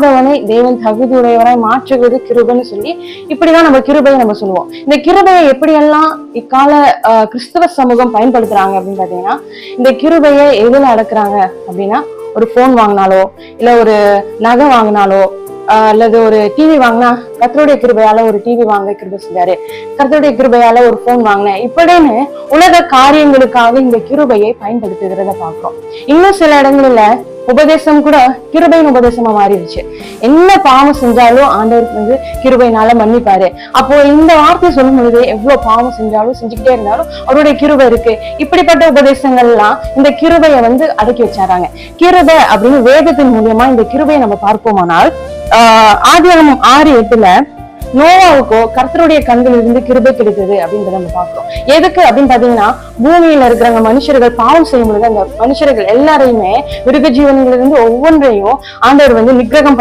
இல்லாதவனை தேவன் தகுதியுடையவராய் மாற்றுவது கிருபைன்னு சொல்லி இப்படிதான் நம்ம கிருபையை நம்ம சொல்லுவோம். இந்த கிருபையை எப்படியெல்லாம் இக்கால கிறிஸ்தவ சமூகம் பயன்படுத்துறாங்க அப்படின்னு பாத்தீங்கன்னா, இந்த கிருபையை எதுல அடக்குறாங்க அப்படின்னா, ஒரு போன் வாங்கினாலோ இல்ல ஒரு நகை வாங்கினாலோ அல்லது ஒரு டிவி வாங்கினா, கர்த்தருடைய கிருபையால ஒரு டிவி வாங்க கிருபை செஞ்சாரு, கர்த்தருடைய கிருபையால ஒரு போன் வாங்கினேன் இப்படின்னு உலக காரியங்களுக்காக இந்த கிருபையை பயன்படுத்துகிறத பாக்குறோம். இன்னும் சில இடங்கள்ல உபதேசம் கூட கிருபையின் உபதேசமா மாறிடுச்சு. என்ன பாவம் செஞ்சாலும் ஆண்டவருக்கு வந்து கிருபையினால மன்னிப்பாரு. அப்போ இந்த வார்த்தை சொல்லும் பொழுது எவ்வளவு பாவம் செஞ்சாலும் செஞ்சுக்கிட்டே இருந்தாலும் அவருடைய கிருபை இருக்கு. இப்படிப்பட்ட உபதேசங்கள் எல்லாம் இந்த கிருபையை வந்து அடக்கி வச்சாராங்க. கிருபை அப்படின்னு வேதத்தின் மூலியமா இந்த கிருபையை நம்ம பார்ப்போமானால், ஆதியாகமம் 6:8 நோவாவுக்கோ கர்த்தருடைய கண்கள் இருந்து கிருபை கிடைத்தது அப்படின்றத நம்ம பார்க்கிறோம். எதுக்கு அப்படின்னு பாத்தீங்கன்னா, பூமியில இருக்கிறவங்க மனுஷர்கள் பாவம் செய்யும் பொழுது அந்த மனுஷர்கள் எல்லாரையுமே மிருக ஜீவன்களிலிருந்து ஒவ்வொன்றையும் ஆண்டவர் வந்து நிக்கிரகம்